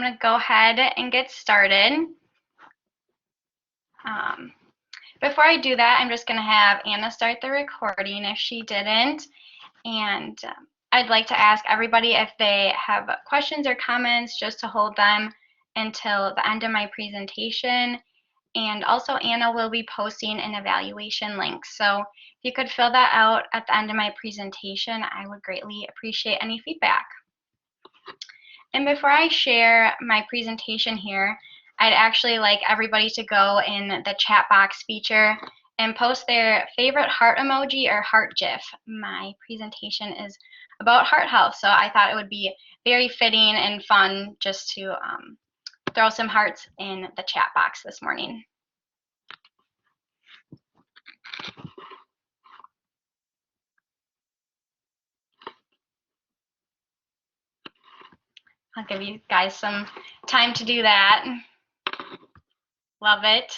going to go ahead and get started. Before I do that, I'm just going to have Anna start the recording if she didn't. And I'd like to ask everybody if they have questions or comments just to hold them until the end of my presentation. And also Anna will be posting an evaluation link. So if you could fill that out at the end of my presentation, I would greatly appreciate any feedback. And before I share my presentation here, I'd actually like everybody to go in the chat box feature and post their favorite heart emoji or heart GIF. My presentation is about heart health, so I thought it would be very fitting and fun just to throw some hearts in the chat box this morning. I'll give you guys some time to do that. Love it.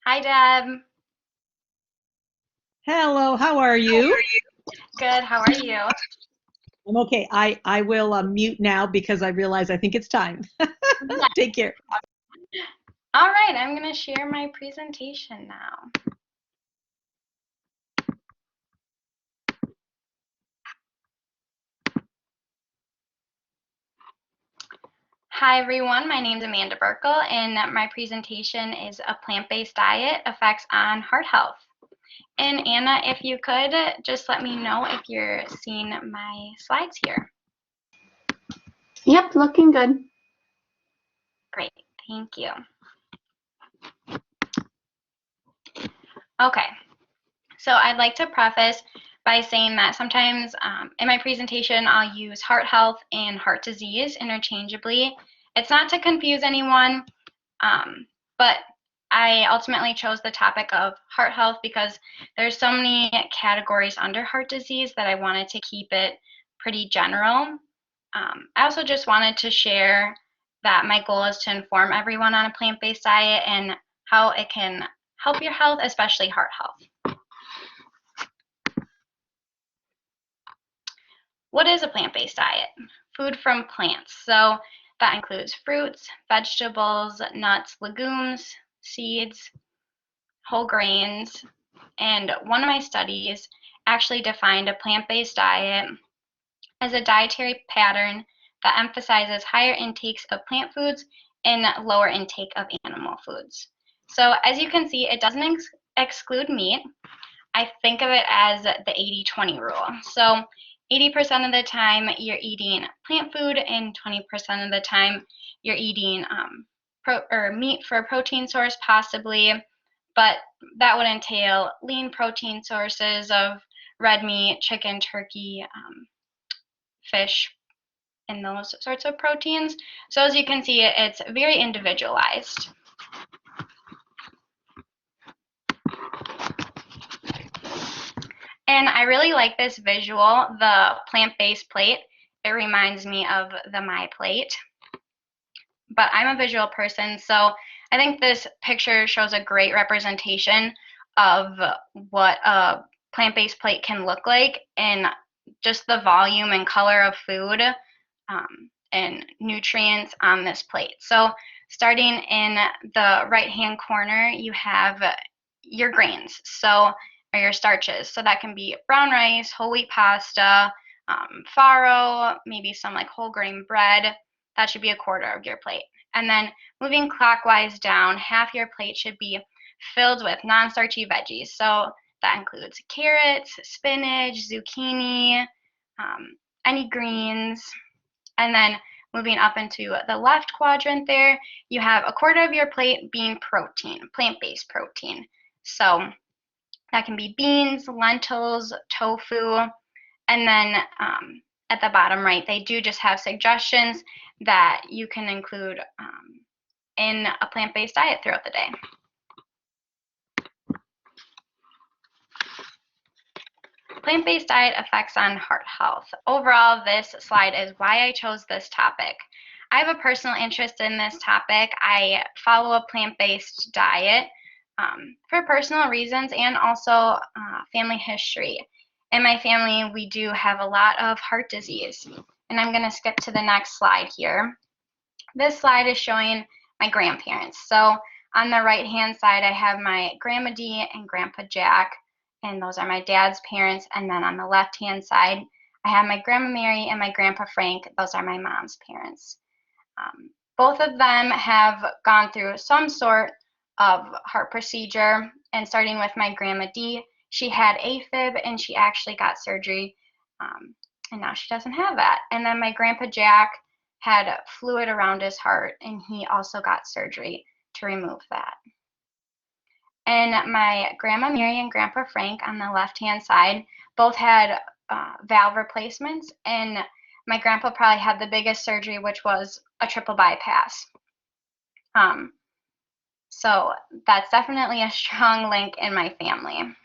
Hi, Deb. Hello, how are you? Good, how are you? I'm okay. I will mute now because I realize I think it's time. Take care. All right, I'm going to share my presentation now. Hi everyone, my name is Amanda Burkle and my presentation is a plant-based diet effects on heart health. And Anna, if you could just let me know if you're seeing my slides here. Yep, looking good. Great, thank you. Okay, so I'd like to preface by saying that sometimes in my presentation I'll use heart health and heart disease interchangeably. It's not to confuse anyone, but I ultimately chose the topic of heart health because there's so many categories under heart disease that I wanted to keep it pretty general. I also just wanted to share that my goal is to inform everyone on a plant-based diet and how it can help your health, especially heart health. What is a plant-based diet? Food from plants. So that includes fruits, vegetables, nuts, legumes, seeds, whole grains. And one of my studies actually defined a plant-based diet as a dietary pattern that emphasizes higher intakes of plant foods and lower intake of animal foods. So as you can see, it doesn't exclude meat. I think of it as the 80-20 rule. So 80% of the time you're eating plant food and 20% of the time you're eating meat for a protein source possibly, but that would entail lean protein sources of red meat, chicken, turkey, fish, and those sorts of proteins. So as you can see, it's very individualized. And I really like this visual, the plant-based plate. It reminds me of the My Plate. But I'm a visual person, so I think this picture shows a great representation of what a plant-based plate can look like and just the volume and color of food and nutrients on this plate. So starting in the right-hand corner, you have your grains, or your starches. So that can be brown rice, whole wheat pasta, farro, maybe some like whole grain bread. That should be a quarter of your plate. And then moving clockwise down, half your plate should be filled with non-starchy veggies. So that includes carrots, spinach, zucchini, any greens. And then moving up into the left quadrant there, you have a quarter of your plate being protein, plant-based protein. So that can be beans, lentils, tofu, and then at the bottom right, they do just have suggestions that you can include in a plant-based diet throughout the day. Plant-based diet effects on heart health. Overall, this slide is why I chose this topic. I have a personal interest in this topic. I follow a plant-based diet for personal reasons and also family history. In my family, we do have a lot of heart disease. And I'm going to skip to the next slide here. This slide is showing my grandparents. So on the right-hand side, I have my Grandma Dee and Grandpa Jack, and those are my dad's parents. And then on the left-hand side, I have my Grandma Mary and my Grandpa Frank. Those are my mom's parents. Both of them have gone through some sort of heart procedure, and starting with my Grandma Dee, she had AFib and she actually got surgery, and now she doesn't have that. And then my Grandpa Jack had fluid around his heart, and he also got surgery to remove that. And my Grandma Mary and Grandpa Frank on the left-hand side both had valve replacements, and my grandpa probably had the biggest surgery, which was a triple bypass. So that's definitely a strong link in my family.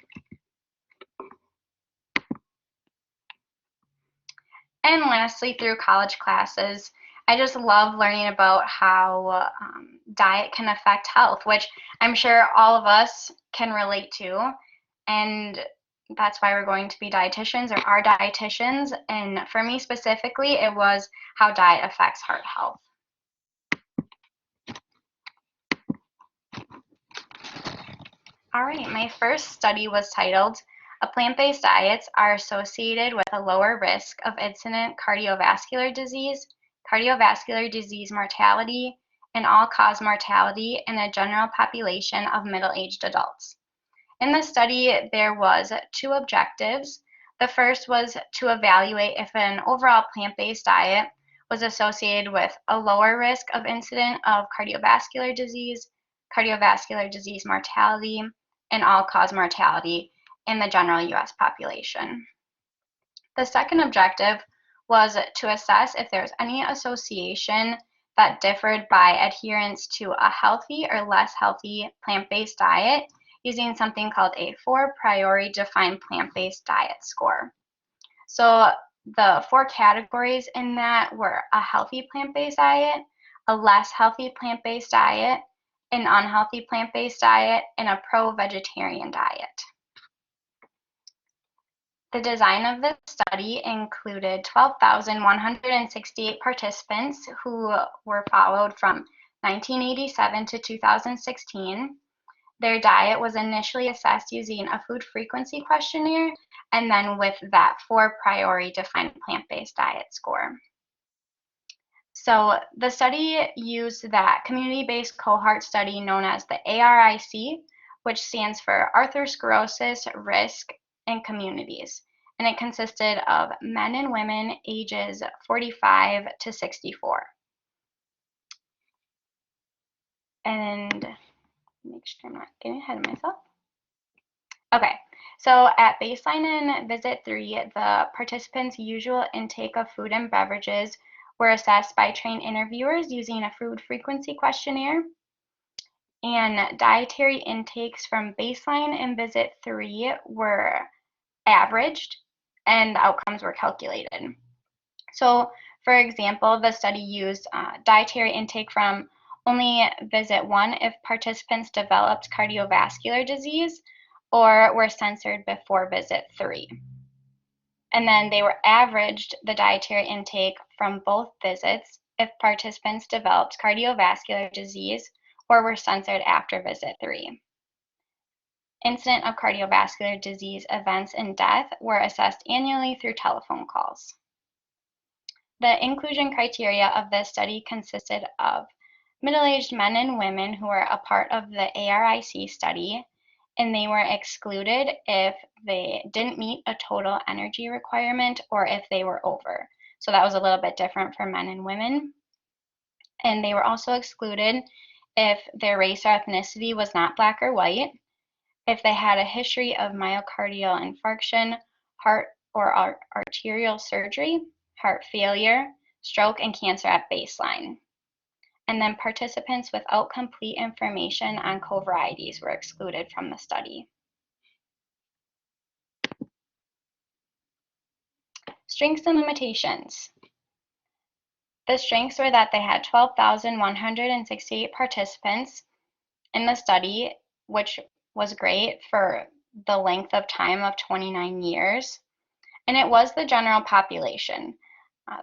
And lastly, through college classes, I just love learning about how diet can affect health, which I'm sure all of us can relate to. And that's why we're going to be dietitians or are dietitians. And for me specifically, it was how diet affects heart health. All right, my first study was titled, Plant-Based Diets Are Associated with a Lower Risk of Incident Cardiovascular Disease Mortality, and All-Cause Mortality in the General Population of Middle-Aged Adults. In the study, there was 2 objectives. The first was to evaluate if an overall plant-based diet was associated with a lower risk of incident of cardiovascular disease mortality, and all-cause mortality in the general U.S. population. The second objective was to assess if there was any association that differed by adherence to a healthy or less healthy plant-based diet using something called a 4 priori defined plant-based diet score. So the 4 categories in that were a healthy plant-based diet, a less healthy plant-based diet, an unhealthy plant-based diet, and a pro-vegetarian diet. The design of this study included 12,168 participants who were followed from 1987 to 2016. Their diet was initially assessed using a food frequency questionnaire and then with that 4 priori defined plant-based diet score. So the study used that community-based cohort study known as the ARIC, which stands for Atherosclerosis Risk in Communities, and it consisted of men and women ages 45 to 64. And make sure I'm not getting ahead of myself. Okay, so at baseline and visit 3, the participants' usual intake of food and beverages were assessed by trained interviewers using a food frequency questionnaire. And dietary intakes from baseline and visit 3 were averaged, and outcomes were calculated. So, for example, the study used dietary intake from only visit 1 if participants developed cardiovascular disease or were censored before visit 3. And then they were averaged the dietary intake from both visits if participants developed cardiovascular disease or were censored after visit 3. Incident of cardiovascular disease events and death were assessed annually through telephone calls. The inclusion criteria of this study consisted of middle-aged men and women who were a part of the ARIC study, and they were excluded if they didn't meet a total energy requirement or if they were over. So that was a little bit different for men and women. And they were also excluded if their race or ethnicity was not Black or white, if they had a history of myocardial infarction, heart or arterial surgery, heart failure, stroke, and cancer at baseline. And then participants without complete information on covarieties were excluded from the study. Strengths and limitations. The strengths were that they had 12,168 participants in the study, which was great for the length of time of 29 years, and it was the general population.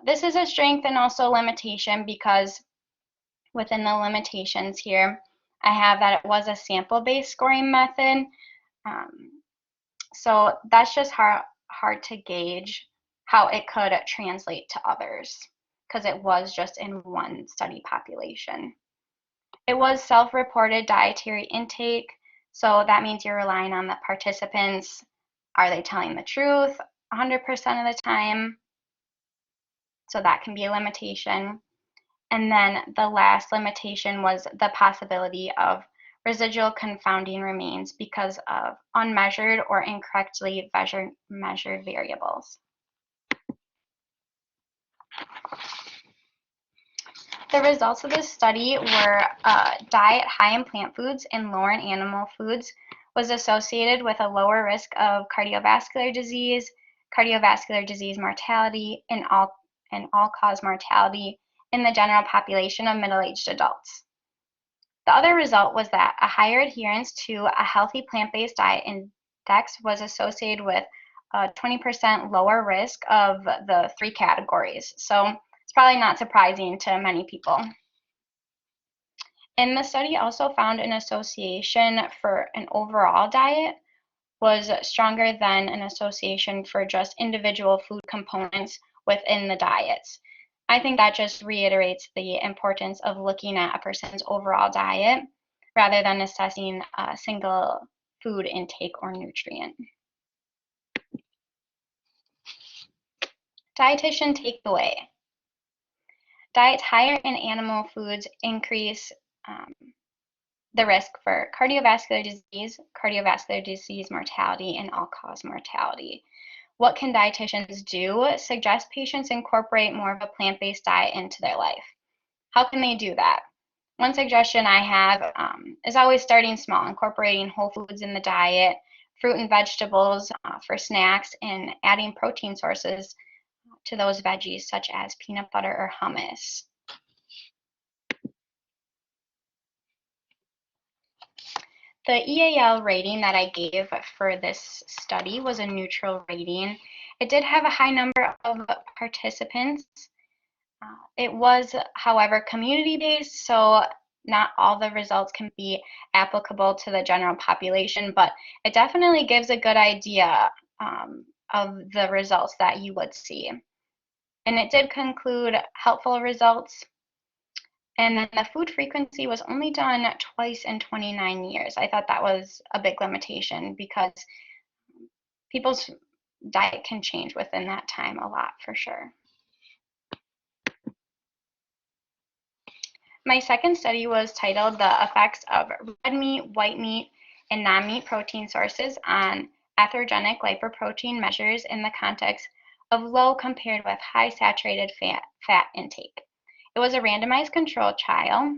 This is a strength and also a limitation because within the limitations here, I have that it was a sample-based scoring method. So that's just hard to gauge how it could translate to others because it was just in one study population. It was self-reported dietary intake, so that means you're relying on the participants. Are they telling the truth 100% of the time? So that can be a limitation. And then the last limitation was the possibility of residual confounding remains because of unmeasured or incorrectly measured variables. The results of this study were diet high in plant foods and lower in animal foods was associated with a lower risk of cardiovascular disease mortality, and all-cause mortality in the general population of middle-aged adults. The other result was that a higher adherence to a healthy plant-based diet index was associated with a 20% lower risk of the three categories. So it's probably not surprising to many people. And the study also found an association for an overall diet was stronger than an association for just individual food components within the diets. I think that just reiterates the importance of looking at a person's overall diet rather than assessing a single food intake or nutrient. Dietitian takeaway. Diets higher in animal foods increase the risk for cardiovascular disease mortality, and all-cause mortality. What can dietitians do? Suggest patients incorporate more of a plant-based diet into their life. How can they do that? One suggestion I have is always starting small, incorporating whole foods in the diet, fruit and vegetables for snacks, and adding protein sources to those veggies such as peanut butter or hummus. The EAL rating that I gave for this study was a neutral rating. It did have a high number of participants. It was, however, community-based, so not all the results can be applicable to the general population, but it definitely gives a good idea of the results that you would see. And it did conclude helpful results. And then the food frequency was only done twice in 29 years. I thought that was a big limitation because people's diet can change within that time a lot for sure. My second study was titled The Effects of Red Meat, White Meat, and Non-Meat Protein Sources on Atherogenic Lipoprotein Measures in the Context of Low Compared with High Saturated Fat Intake. It was a randomized controlled trial,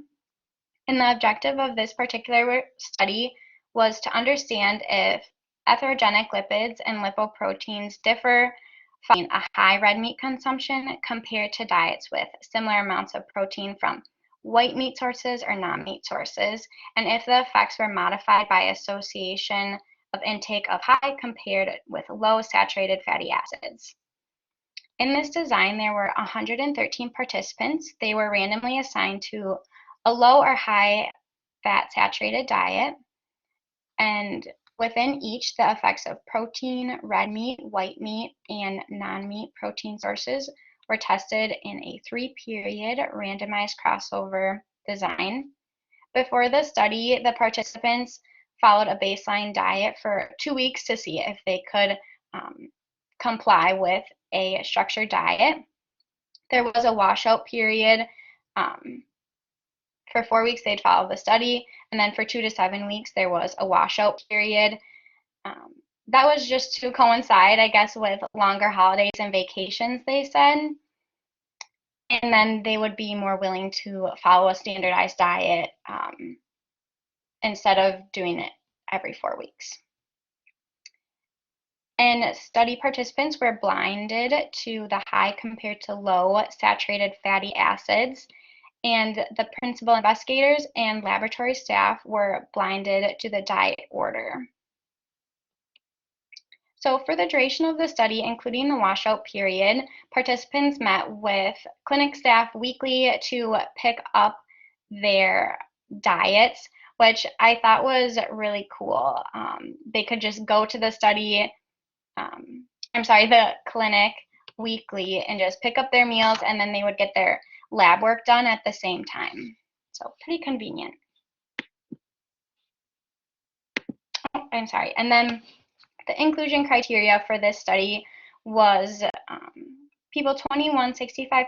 and the objective of this particular study was to understand if atherogenic lipids and lipoproteins differ following a high red meat consumption compared to diets with similar amounts of protein from white meat sources or non-meat sources, and if the effects were modified by association of intake of high compared with low saturated fatty acids. In this design, there were 113 participants. They were randomly assigned to a low or high fat saturated diet, and within each, the effects of protein, red meat, white meat, and non-meat protein sources were tested in a 3-period randomized crossover design. Before the study, the participants followed a baseline diet for 2 weeks to see if they could comply with a structured diet. There was a washout period. For 4 weeks, they'd follow the study, and then for 2 to 7 weeks, there was a washout period. That was just to coincide, I guess, with longer holidays and vacations, they said. And then they would be more willing to follow a standardized diet instead of doing it every 4 weeks. And study participants were blinded to the high compared to low saturated fatty acids, and the principal investigators and laboratory staff were blinded to the diet order. So for the duration of the study, including the washout period, participants met with clinic staff weekly to pick up their diets, which I thought was really cool. They could just go to the the clinic weekly and just pick up their meals, and then they would get their lab work done at the same time. So pretty convenient. Oh, I'm sorry. And then the inclusion criteria for this study was people 21, 65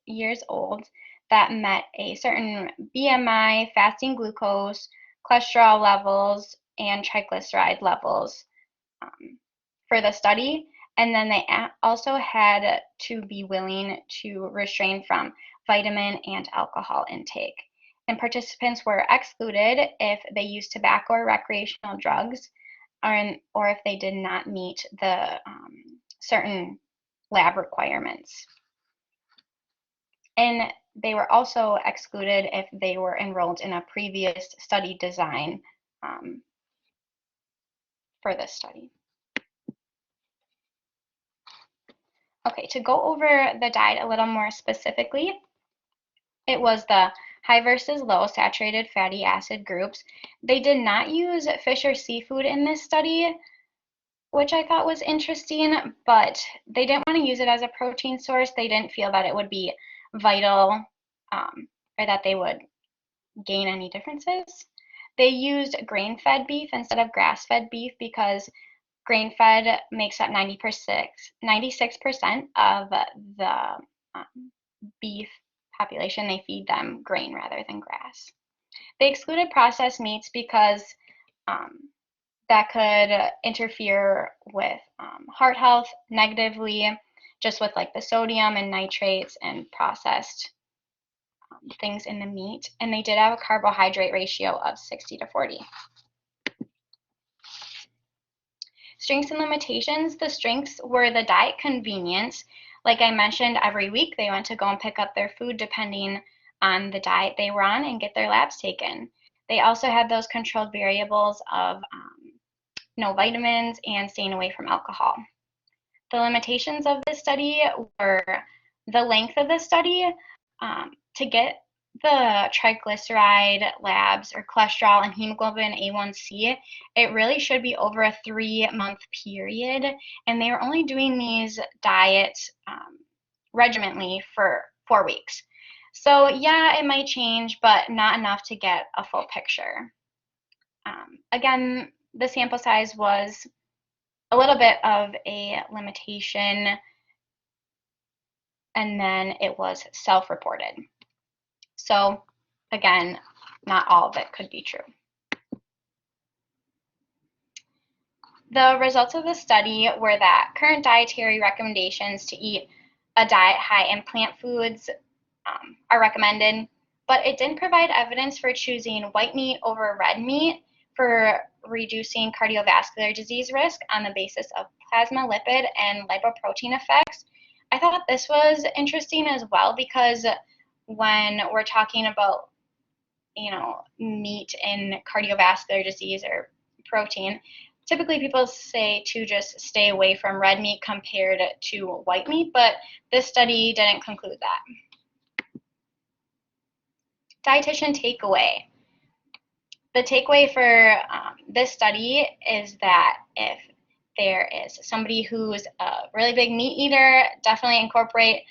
years old that met a certain BMI, fasting glucose, cholesterol levels, and triglyceride levels for the study. And then they also had to be willing to refrain from vitamin and alcohol intake. And participants were excluded if they used tobacco or recreational drugs, or if they did not meet the certain lab requirements. And they were also excluded if they were enrolled in a previous study design for this study. Okay, to go over the diet a little more specifically, it was the high versus low saturated fatty acid groups. They did not use fish or seafood in this study, which I thought was interesting, but they didn't want to use it as a protein source. They didn't feel that it would be vital or that they would gain any differences. They used grain-fed beef instead of grass-fed beef because grain-fed makes up 96% of the beef population. They feed them grain rather than grass. They excluded processed meats because that could interfere with heart health negatively, just with like the sodium and nitrates and processed things in the meat. And they did have a carbohydrate ratio of 60-40. Strengths and limitations. The strengths were the diet convenience. Like I mentioned, every week they went to go and pick up their food depending on the diet they were on and get their labs taken. They also had those controlled variables of no vitamins and staying away from alcohol. The limitations of this study were the length of the study. To get the triglyceride labs or cholesterol and hemoglobin A1C, it really should be over a 3-month period, and they were only doing these diets regimentally for 4 weeks. So yeah, it might change, but not enough to get a full picture. Again, the sample size was a little bit of a limitation, and then it was self-reported. So again, not all of it could be true. The results of the study were that current dietary recommendations to eat a diet high in plant foods are recommended, but it didn't provide evidence for choosing white meat over red meat for reducing cardiovascular disease risk on the basis of plasma lipid and lipoprotein effects. I thought this was interesting as well because when we're talking about meat and cardiovascular disease or protein, typically people say to just stay away from red meat compared to white meat, but this study didn't conclude that. Dietitian takeaway. The takeaway for this study is that if there is somebody who's a really big meat eater, definitely incorporate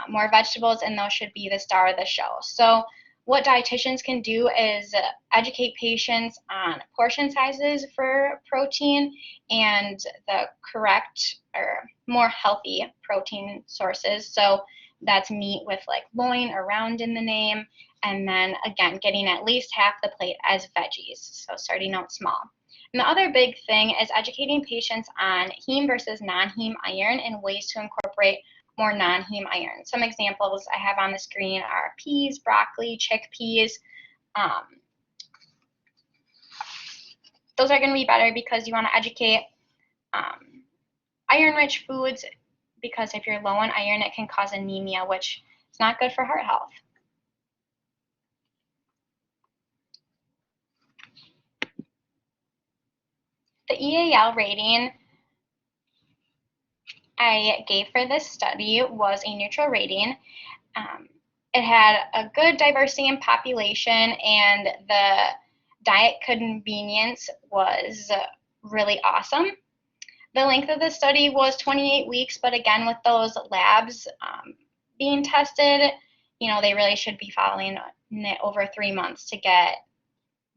more vegetables, and those should be the star of the show. So what dietitians can do is educate patients on portion sizes for protein and the correct or more healthy protein sources. So that's meat with like loin or round in the name. And then again, getting at least half the plate as veggies. So starting out small. And the other big thing is educating patients on heme versus non-heme iron and ways to incorporate more non-heme iron. Some examples I have on the screen are peas, broccoli, chickpeas. Those are going to be better because you want to educate iron-rich foods, because if you're low on iron, it can cause anemia, which is not good for heart health. The EAL rating I gave for this study was a neutral rating. It had a good diversity in population, and the diet convenience was really awesome. The length of the study was 28 weeks, but again, with those labs being tested, they really should be following it over 3 months to get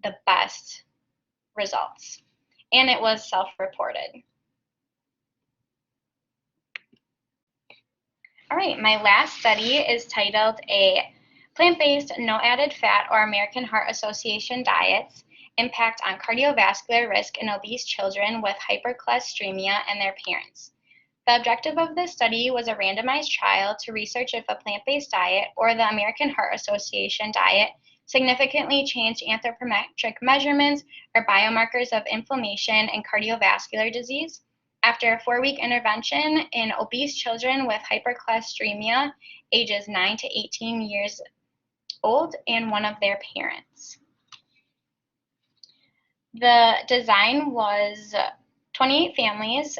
the best results. And it was self-reported. All right, my last study is titled A Plant-Based No Added Fat or American Heart Association Diets Impact on Cardiovascular Risk in Obese Children with Hypercholesteremia and Their Parents. The objective of this study was a randomized trial to research if a plant-based diet or the American Heart Association diet significantly changed anthropometric measurements or biomarkers of inflammation and cardiovascular disease after a 4-week intervention in obese children with hypercholesteremia ages 9 to 18 years old and one of their parents. The design was 28 families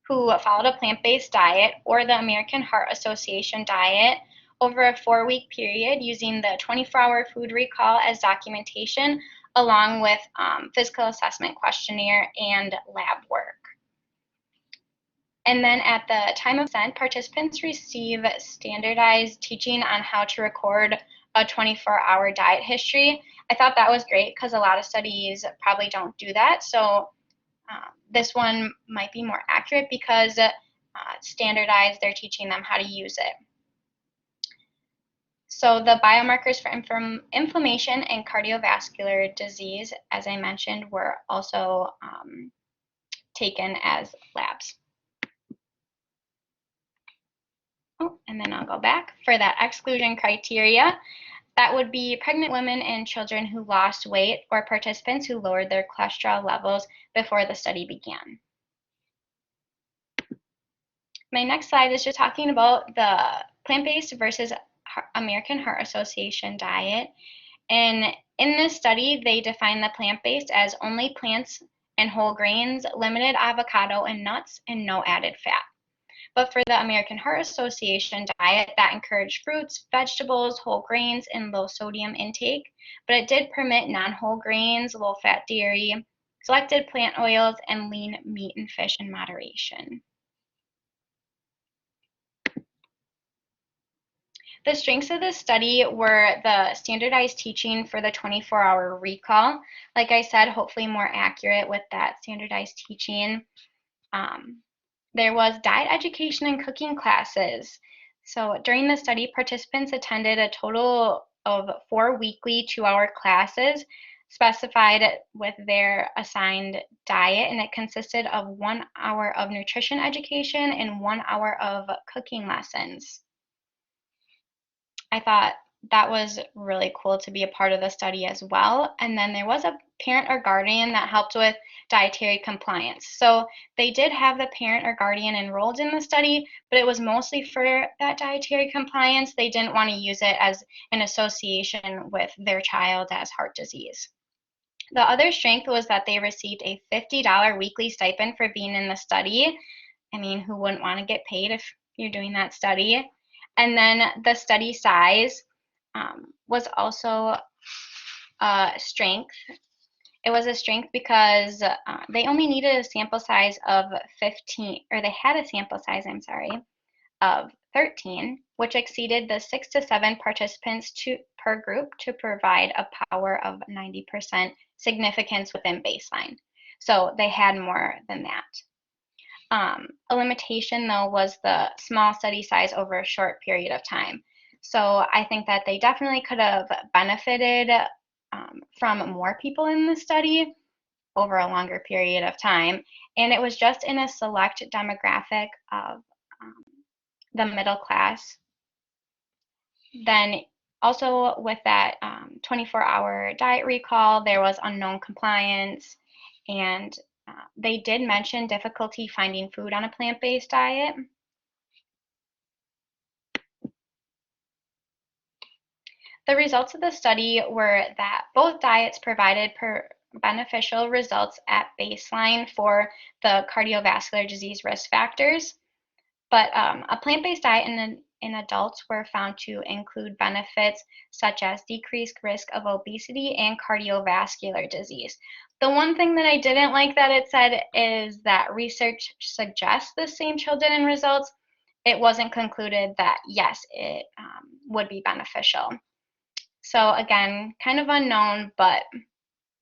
who followed a plant-based diet or the American Heart Association diet over a 4-week period using the 24-hour food recall as documentation, along with physical assessment questionnaire and lab work. And then at the time of consent, participants receive standardized teaching on how to record a 24-hour diet history. I thought that was great because a lot of studies probably don't do that. So this one might be more accurate because standardized, they're teaching them how to use it. So the biomarkers for inflammation and cardiovascular disease, as I mentioned, were also taken as labs. Oh, and then I'll go back for that exclusion criteria. That would be pregnant women and children who lost weight or participants who lowered their cholesterol levels before the study began. My next slide is just talking about the plant-based versus American Heart Association diet. And in this study, they define the plant-based as only plants and whole grains, limited avocado and nuts, and no added fat. But for the American Heart Association diet, that encouraged fruits, vegetables, whole grains, and low sodium intake. But it did permit non-whole grains, low-fat dairy, selected plant oils, and lean meat and fish in moderation. The strengths of this study were the standardized teaching for the 24-hour recall. Like I said, hopefully more accurate with that standardized teaching. There was diet education and cooking classes. So during the study, participants attended a total of 4 weekly 2-hour classes specified with their assigned diet, and it consisted of 1 hour of nutrition education and 1 hour of cooking lessons. I thought that was really cool to be a part of the study as well. And then there was a parent or guardian that helped with dietary compliance. So they did have the parent or guardian enrolled in the study, but it was mostly for that dietary compliance. They didn't want to use it as an association with their child as heart disease. The other strength was that they received a $50 weekly stipend for being in the study. I mean, who wouldn't want to get paid if you're doing that study? And then the study size was also a strength. It was a strength because they only needed a sample size of 15, or they had a sample size, I'm sorry, of 13, which exceeded the 6 to 7 participants per group to provide a power of 90% significance within baseline. So they had more than that. A limitation, though, was the small study size over a short period of time. So I think that they definitely could have benefited from more people in the study over a longer period of time. And it was just in a select demographic of the middle class. Then also with that 24-hour diet recall, there was unknown compliance, and They did mention difficulty finding food on a plant-based diet. The results of the study were that both diets provided beneficial results at baseline for the cardiovascular disease risk factors, but a plant-based diet in adults were found to include benefits such as decreased risk of obesity and cardiovascular disease. The one thing that I didn't like that it said is that research suggests the same children in results. It wasn't concluded that yes, it would be beneficial. So again, kind of unknown, but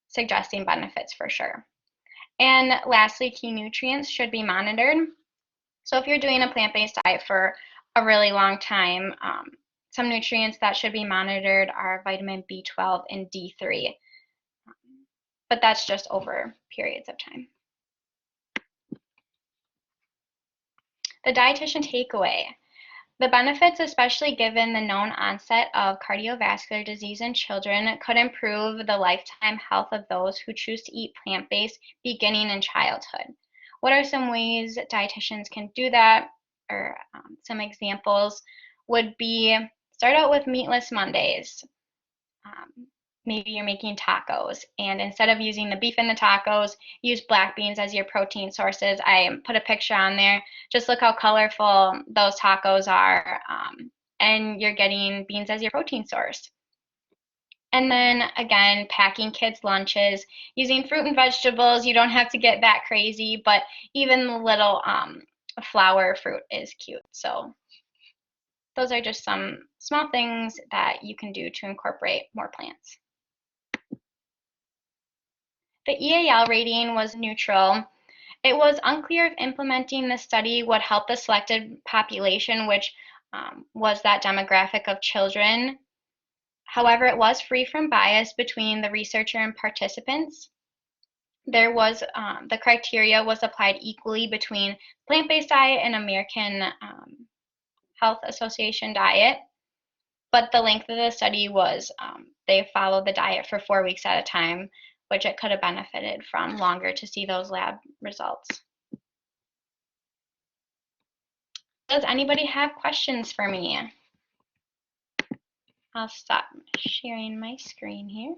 suggesting benefits for sure. And lastly, key nutrients should be monitored. So if you're doing a plant-based diet for a really long time, some nutrients that should be monitored are vitamin B12 and D3, but that's just over periods of time. The dietitian takeaway. The benefits, especially given the known onset of cardiovascular disease in children, could improve the lifetime health of those who choose to eat plant-based beginning in childhood. What are some ways dietitians can do that? Or some examples would be start out with meatless Mondays. Maybe you're making tacos, and instead of using the beef in the tacos, use black beans as your protein sources. I put a picture on there. Just look how colorful those tacos are, and you're getting beans as your protein source. And then again, packing kids' lunches, using fruit and vegetables. You don't have to get that crazy, but even the little flower fruit is cute. So those are just some small things that you can do to incorporate more plants. The EAL rating was neutral. It was unclear if implementing the study would help the selected population, which was that demographic of children. However, it was free from bias between the researcher and participants. There was the criteria was applied equally between plant-based diet and American Health Association diet, but the length of the study was they followed the diet for 4 weeks at a time, which it could have benefited from longer to see those lab results. Does anybody have questions for me? I'll stop sharing my screen here.